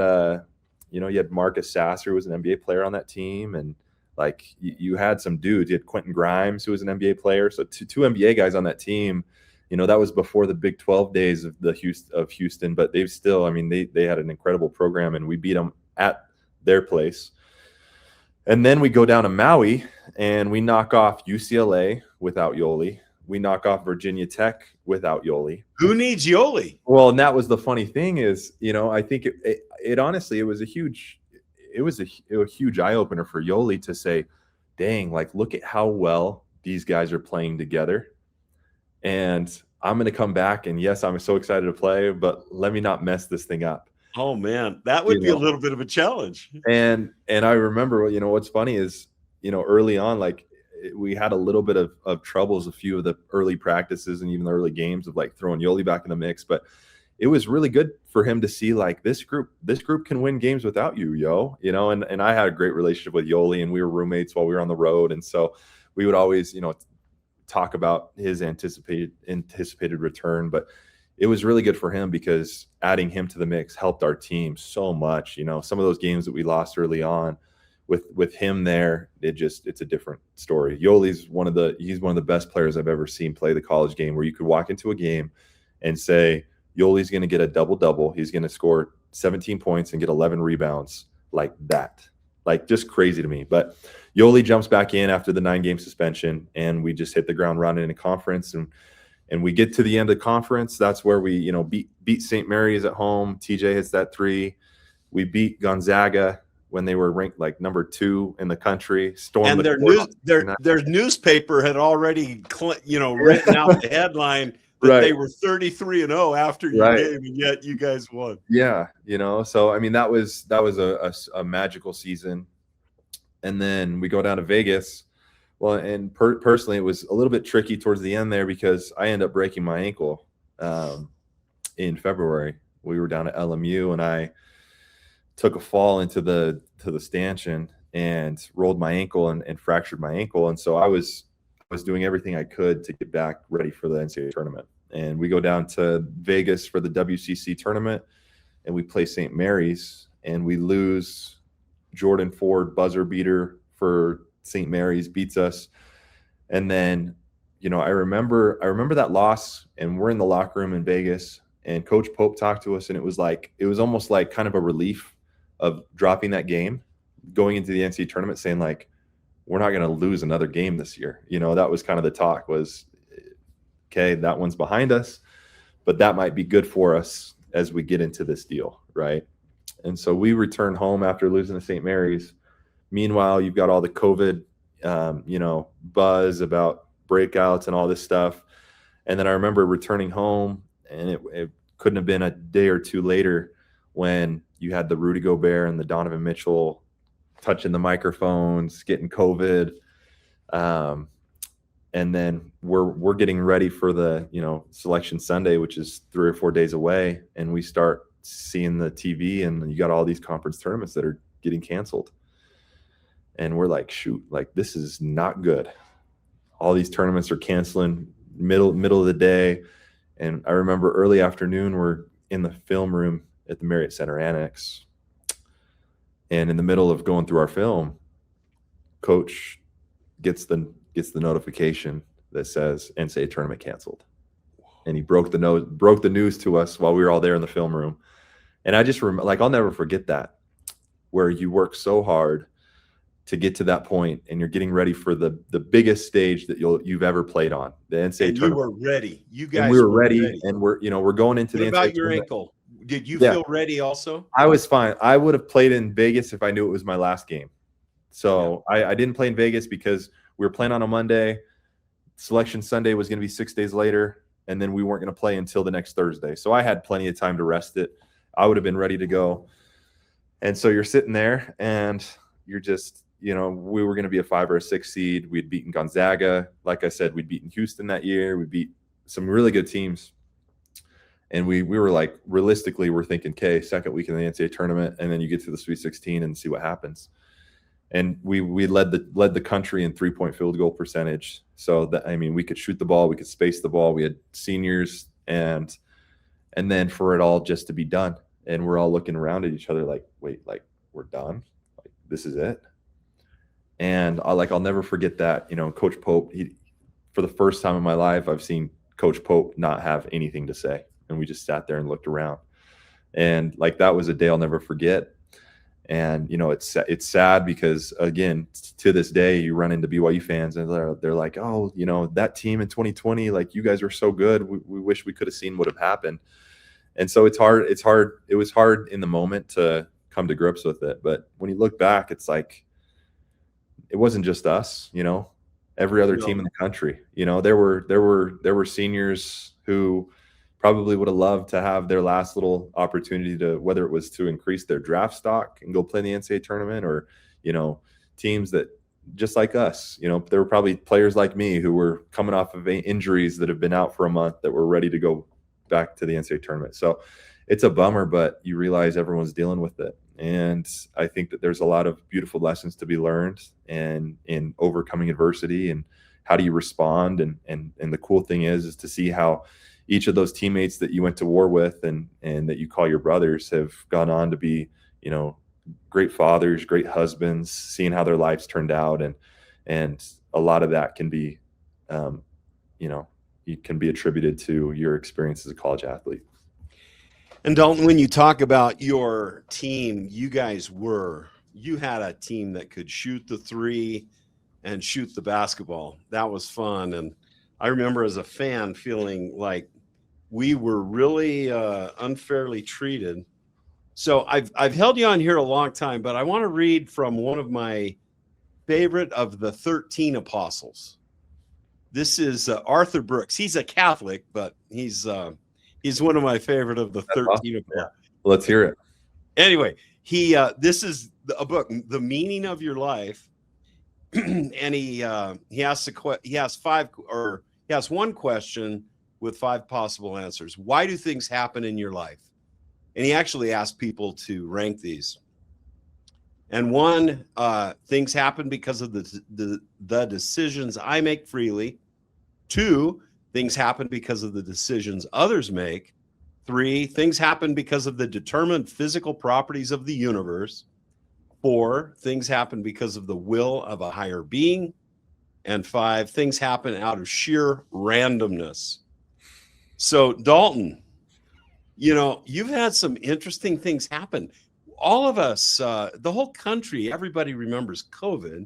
A: Marcus Sasser, who was an NBA player on that team, and like you had some dudes. You had Quentin Grimes, who was an NBA player. So two NBA guys on that team. That was before the Big 12 days of Houston, but they've still, they had an incredible program, and we beat them at their place. And then we go down to Maui and we knock off UCLA without Yoli. We knock off Virginia Tech without Yoli.
B: Who needs Yoli?
A: Well, and that was the funny thing is, I think it honestly, it was a huge eye opener for Yoli to say, dang, like, look at how well these guys are playing together. And I'm going to come back, and yes, I'm so excited to play, but let me not mess this thing up.
B: Oh man, that would be a little bit of a challenge.
A: And I remember, what's funny is, early on, like, we had a little bit of troubles, a few of the early practices and even the early games of like throwing Yoli back in the mix. But it was really good for him to see like this group can win games without you, and I had a great relationship with Yoli, and we were roommates while we were on the road. And so we would always, talk about his anticipated return. But it was really good for him because adding him to the mix helped our team so much. Some of those games that we lost early on, with him there, it's a different story. Yoli's one of the best players I've ever seen play the college game, where you could walk into a game and say, Yoli's going to get a double-double. He's going to score 17 points and get 11 rebounds like that. Like, just crazy to me. But Yoli jumps back in after the 9-game suspension, and we just hit the ground running in a conference. And we get to the end of the conference. That's where we, beat St. Mary's at home. TJ hits that 3. We beat Gonzaga when they were ranked like number 2 in the country.
B: And their newspaper had already, written out the headline that
A: right.
B: They were 33-0 after your game, and yet you guys won.
A: Yeah, so that was a magical season. And then we go down to Vegas. Well, and personally, it was a little bit tricky towards the end there because I ended up breaking my ankle in February. We were down at LMU, and I took a fall into the stanchion and rolled my ankle and fractured my ankle. And so I was doing everything I could to get back ready for the NCAA tournament. And we go down to Vegas for the WCC tournament, and we play St. Mary's, and we lose. Jordan Ford buzzer beater for St. Mary's beats us. And then, I remember that loss, and we're in the locker room in Vegas, and Coach Pope talked to us, and it was almost like kind of a relief of dropping that game, going into the NCAA tournament, saying like, we're not going to lose another game this year. That was kind of the talk was, okay, that one's behind us, but that might be good for us as we get into this deal, right? And so we return home after losing to St. Mary's. Meanwhile, you've got all the COVID, buzz about breakouts and all this stuff. And then I remember returning home, and it couldn't have been a day or two later when you had the Rudy Gobert and the Donovan Mitchell touching the microphones, getting COVID. And then we're getting ready for the, Selection Sunday, which is 3 or 4 days away. And we start seeing the TV, and you got all these conference tournaments that are getting canceled. And we're like, shoot, like, this is not good. All these tournaments are canceling middle of the day. And I remember early afternoon, we're in the film room at the Marriott Center Annex. And in the middle of going through our film, Coach gets the notification that says NCAA tournament canceled. and he broke the news to us while we were all there in the film room. And I just remember, like, I'll never forget that, where you work so hard to get to that point, and you're getting ready for the biggest stage that you've ever played on, the NCAA
B: and
A: tournament.
B: you were ready. You guys
A: and we were ready, and we're going into
B: what
A: the
B: about
A: NCAA
B: your
A: tournament.
B: ankle? Did you feel ready also?
A: I was fine. I would have played in Vegas if I knew it was my last game. So I didn't play in Vegas because we were playing on a Monday. Selection Sunday was going to be 6 days later, and then we weren't going to play until the next Thursday. So I had plenty of time to rest it. I would have been ready to go. And so you're sitting there, and you're just, we were going to be a 5 or a 6 seed. We'd beaten Gonzaga. Like I said, we'd beaten Houston that year. We beat some really good teams. And we were like, realistically, we're thinking, okay, second week in the NCAA tournament, and then you get to the Sweet 16 and see what happens. And we led the country in 3-point field goal percentage. So that, we could shoot the ball, we could space the ball. We had seniors, and then for it all just to be done, and we're all looking around at each other like, wait, like, we're done? Like, this is it? And I'll never forget that. Coach Pope, for the first time in my life, I've seen Coach Pope not have anything to say. And we just sat there and looked around, and like, that was a day I'll never forget. And it's sad because, again, to this day, you run into BYU fans and they're like, oh, that team in 2020, like, you guys were so good. We wish we could have seen what have happened. And so it's hard. It was hard in the moment to come to grips with it. But when you look back, it's like, it wasn't just us, every other team in the country. There were seniors who probably would have loved to have their last little opportunity to, whether it was to increase their draft stock and go play in the NCAA tournament, or, teams that just like us, there were probably players like me who were coming off of injuries that have been out for a month that were ready to go back to the NCAA tournament. So it's a bummer, but you realize everyone's dealing with it. And I think that there's a lot of beautiful lessons to be learned, and in overcoming adversity, and how do you respond. And the cool thing is to see how each of those teammates that you went to war with and that you call your brothers have gone on to be, great fathers, great husbands, seeing how their lives turned out. And a lot of that can be, it can be attributed to your experience as a college athlete.
B: And Dalton, when you talk about your team, you had a team that could shoot the three and shoot the basketball. That was fun. And I remember as a fan feeling like we were really unfairly treated. So I've held you on here a long time, but I want to read from one of my favorite of the 13 apostles. This is Arthur Brooks. He's a Catholic, but he's one of my favorite of the 13 apostles.
A: Yeah. Let's hear it.
B: Anyway, this is a book, The Meaning of Your Life. And he has one question with 5 possible answers. Why do things happen in your life? And he actually asked people to rank these. And 1, things happen because of the decisions I make freely. 2, things happen because of the decisions others make. 3, things happen because of the determined physical properties of the universe. 4, things happen because of the will of a higher being. And 5, things happen out of sheer randomness. So, Dalton, you've had some interesting things happen. All of us, the whole country, everybody remembers COVID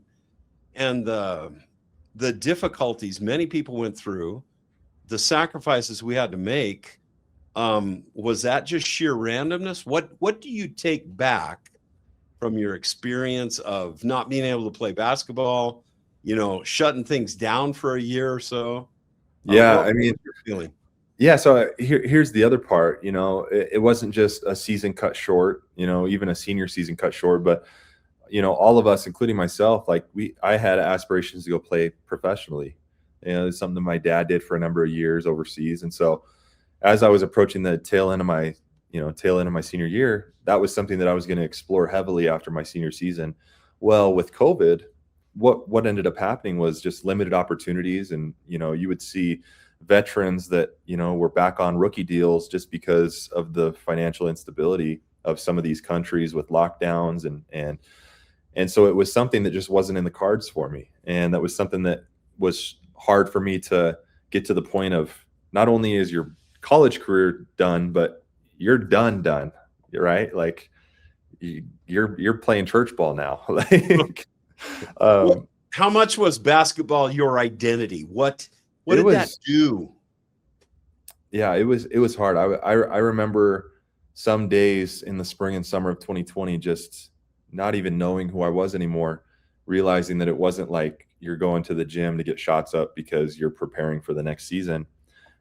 B: and the difficulties many people went through, the sacrifices we had to make. Was that just sheer randomness? What do you take back from your experience of not being able to play basketball, shutting things down for a year or so?
A: Yeah,
B: feeling.
A: Yeah, so here's the other part. It wasn't just a season cut short, even a senior season cut short, but all of us, including myself, like I had aspirations to go play professionally. It's something that my dad did for a number of years overseas. And so as I was approaching the tail end of my senior year, that was something that I was going to explore heavily after my senior season. Well, with COVID, what ended up happening was just limited opportunities. And, you would see veterans that, were back on rookie deals just because of the financial instability of some of these countries with lockdowns. And so it was something that just wasn't in the cards for me. And that was something that was hard for me to get to the point of not only is your college career done, but you're done, right? Like you're playing church ball now. Like,
B: how much was basketball your identity? What did that do?
A: Yeah, it was hard. I remember some days in the spring and summer of 2020 just not even knowing who I was anymore, realizing that it wasn't like you're going to the gym to get shots up because you're preparing for the next season.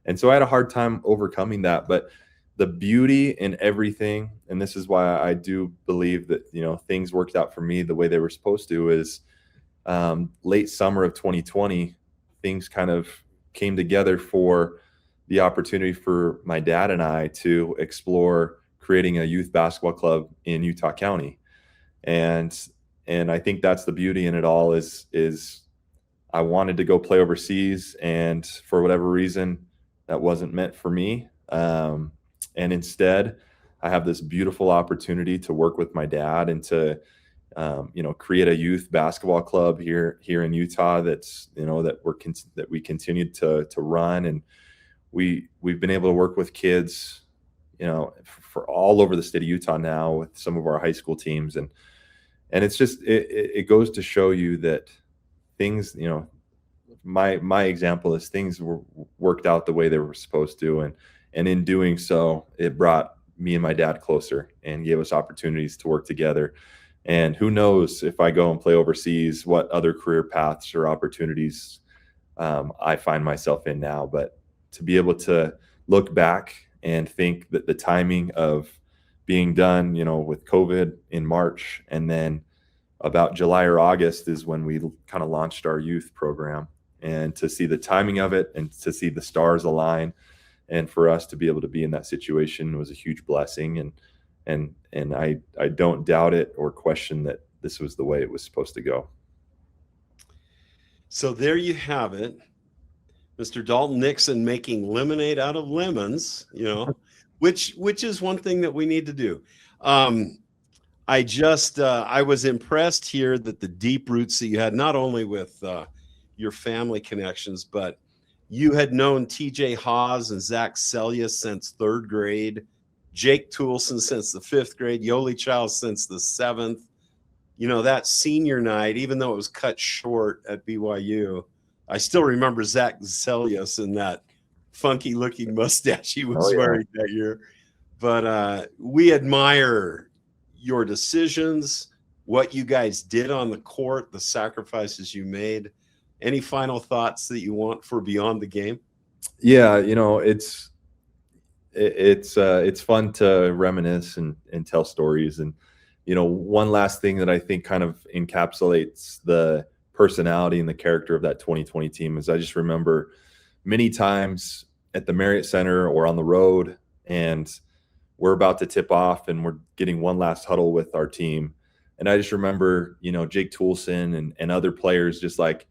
A: And so I had a hard time overcoming that. But the beauty in everything, and this is why I do believe that, things worked out for me the way they were supposed to, is late summer of 2020, things kind of came together for the opportunity for my dad and I to explore creating a youth basketball club in Utah County. And I think that's the beauty in it all is I wanted to go play overseas, and for whatever reason, that wasn't meant for me. And instead, I have this beautiful opportunity to work with my dad and to, create a youth basketball club here in Utah. That's, that we continued to run, and we've been able to work with kids, for all over the state of Utah now with some of our high school teams, and it's just it goes to show you that things, my example is things were worked out the way they were supposed to, and in doing so, it brought me and my dad closer and gave us opportunities to work together. And who knows, if I go and play overseas, what other career paths or opportunities I find myself in now. But to be able to look back and think that the timing of being done, with COVID in March, and then about July or August is when we kind of launched our youth program, and to see the timing of it and to see the stars align, and for us to be able to be in that situation was a huge blessing. And I don't doubt it or question that this was the way it was supposed to go.
B: So there you have it. Mr. Dalton Nixon making lemonade out of lemons, which is one thing that we need to do. I was impressed here that the deep roots that you had, not only with your family connections, but you had known TJ Haas and Zach Celia since third grade, Jake Toulson since the fifth grade, Yoli Childs since the seventh. That senior night, even though it was cut short at BYU, I still remember Zach Celius and that funky looking mustache he was wearing that year. But we admire your decisions, what you guys did on the court, the sacrifices you made. Any final thoughts that you want for beyond the game?
A: Yeah, it's fun to reminisce and tell stories. And, one last thing that I think kind of encapsulates the personality and the character of that 2020 team is I just remember many times at the Marriott Center or on the road, and we're about to tip off and we're getting one last huddle with our team. And I just remember, Jake Toulson and other players just like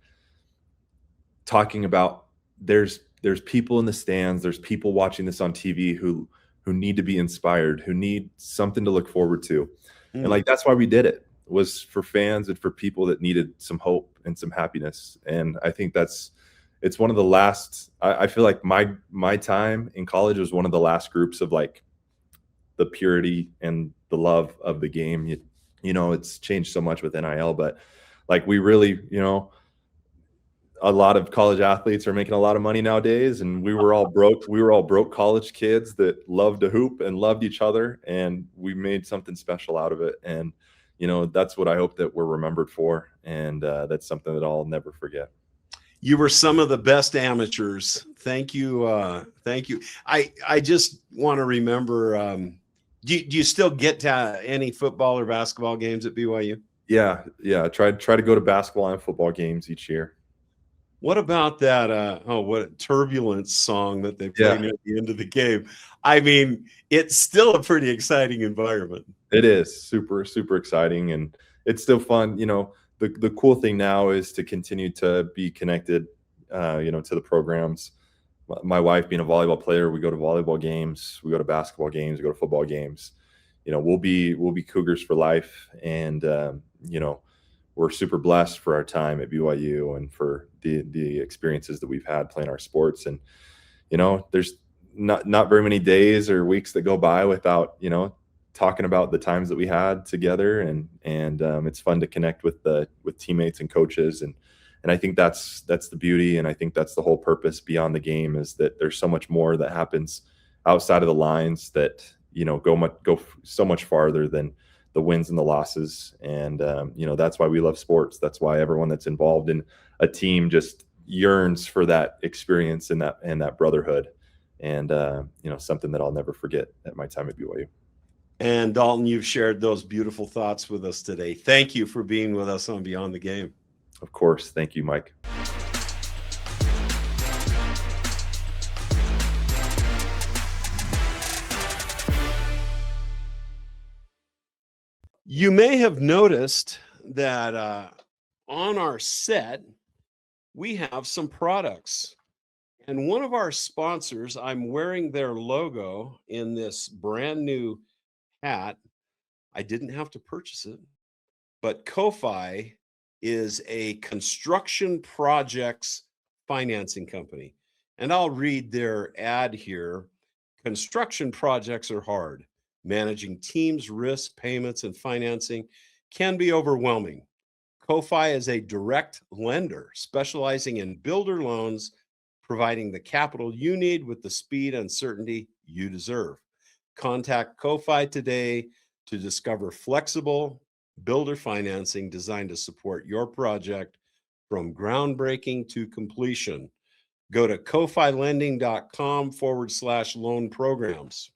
A: talking about there's people in the stands, there's people watching this on TV who need to be inspired, who need something to look forward to. And like, that's why we did it, was for fans and for people that needed some hope and some happiness. And I think it's one of the last, I feel like my time in college was one of the last groups of like the purity and the love of the game. It's changed so much with NIL, but like we really, a lot of college athletes are making a lot of money nowadays, and we were all broke college kids that loved to hoop and loved each other, and we made something special out of it. And that's what I hope that we're remembered for, and that's something that I'll never forget.
B: You were some of the best amateurs. Thank you. I just want to remember, do you still get to any football or basketball games at BYU?
A: Yeah. Try to go to basketball and football games each year.
B: What about that? What Turbulence song that they play near the end of the game? I mean, it's still a pretty exciting environment.
A: It is super, super exciting, and it's still fun. The cool thing now is to continue to be connected, to the programs. My wife being a volleyball player, we go to volleyball games, we go to basketball games, we go to football games. We'll be Cougars for life, and we're super blessed for our time at BYU and for the experiences that we've had playing our sports. And there's not very many days or weeks that go by without, talking about the times that we had together, and it's fun to connect with teammates and coaches, and I think that's the beauty, and I think that's the whole purpose beyond the game, is that there's so much more that happens outside of the lines that go so much farther than the wins and the losses, and that's why we love sports. That's why everyone that's involved in a team just yearns for that experience and that brotherhood, and something that I'll never forget at my time at BYU.
B: And Dalton, you've shared those beautiful thoughts with us today. Thank you for being with us on Beyond the Game.
A: Of course. Thank you, Mike.
B: You may have noticed that on our set, we have some products. And one of our sponsors, I'm wearing their logo in this brand new hat. I didn't have to purchase it, but Ko-Fi is a construction projects financing company. And I'll read their ad here. Construction projects are hard. Managing teams, risk, payments, and financing can be overwhelming. Ko-Fi is a direct lender specializing in builder loans, providing the capital you need with the speed and certainty you deserve. Contact Ko-Fi today to discover flexible builder financing designed to support your project from groundbreaking to completion. Go to kofilending.com/loan programs.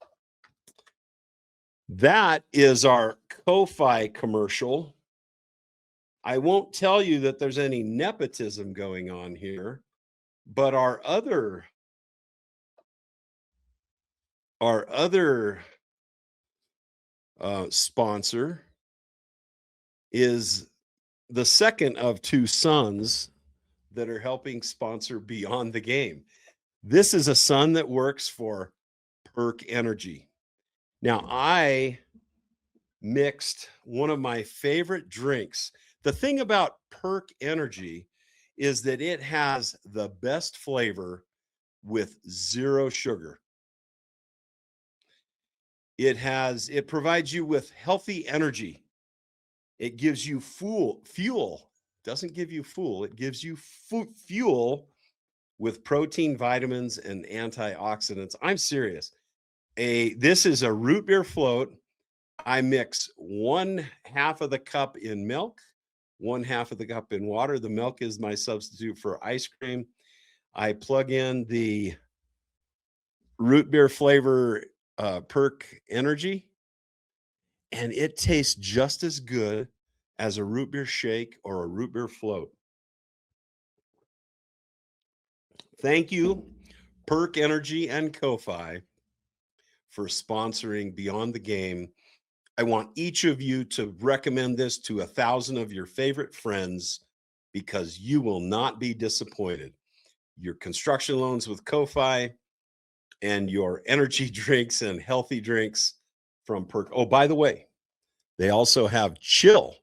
B: That is our Ko-Fi commercial. I won't tell you that there's any nepotism going on here, but our other sponsor is the second of two sons that are helping sponsor Beyond the Game. This is a son that works for Perk Energy. Now, I mixed one of my favorite drinks. The thing about Perk Energy is that it has the best flavor with zero sugar. It provides you with healthy energy. It gives you fuel. Doesn't give you fool. It gives you fuel with protein, vitamins, and antioxidants. I'm serious. This is a root beer float. I mix 1/2 of the cup in milk, 1/2 of the cup in water. The milk is my substitute for ice cream. I plug in the root beer flavor Perk Energy, and it tastes just as good as a root beer shake or a root beer float. Thank you, Perk Energy and Ko-Fi, for sponsoring Beyond the Game. I want each of you to recommend this to 1,000 of your favorite friends, because you will not be disappointed. Your construction loans with Ko-Fi and your energy drinks and healthy drinks from Perk. Oh, by the way, they also have Chill,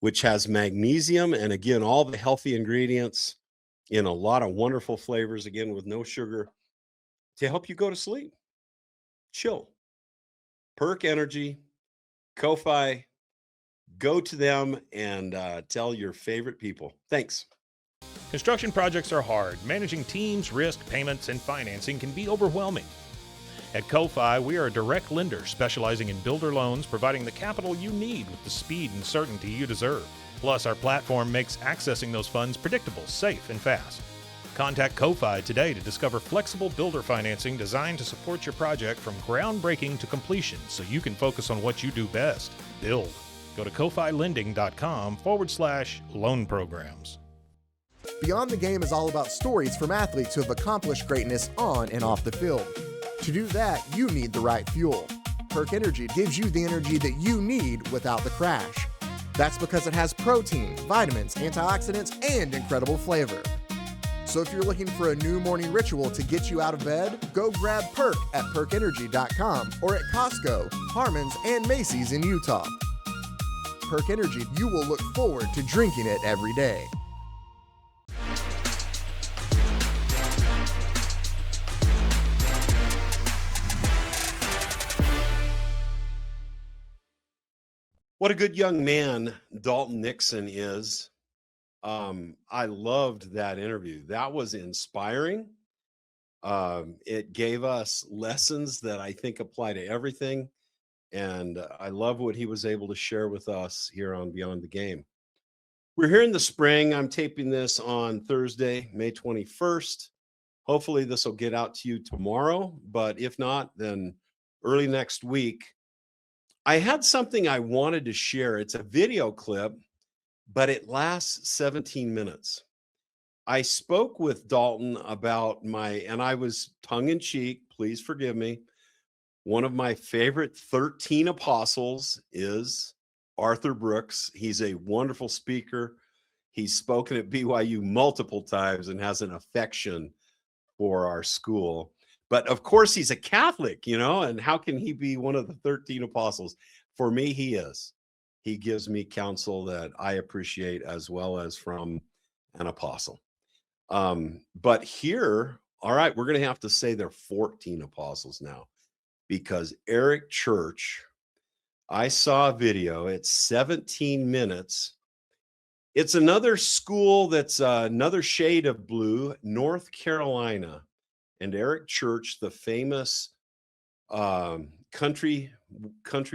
B: which has magnesium and, again, all the healthy ingredients in a lot of wonderful flavors, again, with no sugar, to help you go to sleep. Chill. Perk Energy, Ko-Fi, go to them and tell your favorite people. Thanks.
C: Construction projects are hard. Managing teams, risk, payments, and financing can be overwhelming. At Ko-Fi, we are a direct lender specializing in builder loans, providing the capital you need with the speed and certainty you deserve. Plus, our platform makes accessing those funds predictable, safe, and fast. Contact Ko-Fi today to discover flexible builder financing designed to support your project from groundbreaking to completion, so you can focus on what you do best, build. Go to kofilending.com/loan programs.
D: Beyond the Game is all about stories from athletes who have accomplished greatness on and off the field. To do that, you need the right fuel. Perk Energy gives you the energy that you need without the crash. That's because it has protein, vitamins, antioxidants, and incredible flavor. So if you're looking for a new morning ritual to get you out of bed, go grab Perk at perkenergy.com or at Costco, Harmon's, and Macy's in Utah. Perk Energy, you will look forward to drinking it every day.
B: What a good young man Dalton Nixon is. I loved that interview. That was inspiring. It gave us lessons that I think apply to everything. And I love what he was able to share with us here on Beyond the Game. We're here in the spring. I'm taping this on Thursday, May 21st. Hopefully, this will get out to you tomorrow. But if not, then early next week. I had something I wanted to share. It's a video clip, but it lasts 17 minutes. I spoke with Dalton about and I was tongue in cheek, please forgive me. One of my favorite 13 apostles is Arthur Brooks. He's a wonderful speaker. He's spoken at BYU multiple times and has an affection for our school. But of course, he's a Catholic, and how can he be one of the 13 apostles? For me, he is. He gives me counsel that I appreciate as well as from an apostle. But here, all right, we're going to have to say they're 14 apostles now, because Eric Church, I saw a video. It's 17 minutes. It's another school that's another shade of blue, North Carolina. And Eric Church, the famous country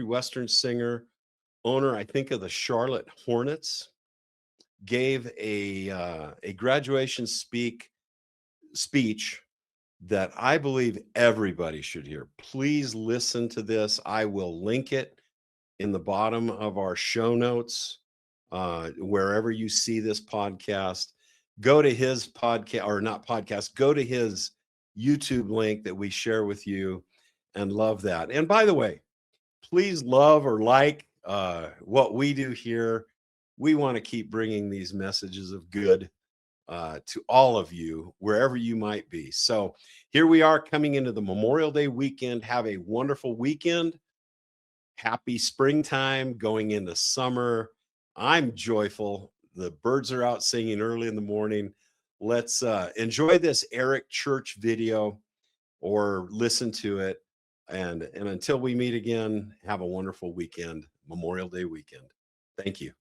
B: western singer, owner, I think, of the Charlotte Hornets, gave a graduation speech that I believe everybody should hear. Please listen to this. I will link it in the bottom of our show notes, wherever you see this podcast. Go to his podcast, or not podcast, go to his YouTube link that we share with you, and love that. And by the way, please love or like what we do here. We want to keep bringing these messages of good to all of you, wherever you might be. So here we are coming into the Memorial Day weekend. Have a wonderful weekend. Happy springtime, going into summer. I'm joyful. The birds are out singing early in the morning. Let's enjoy this Eric Church video, or listen to it. And until we meet again, have a wonderful weekend, Memorial Day weekend. Thank you.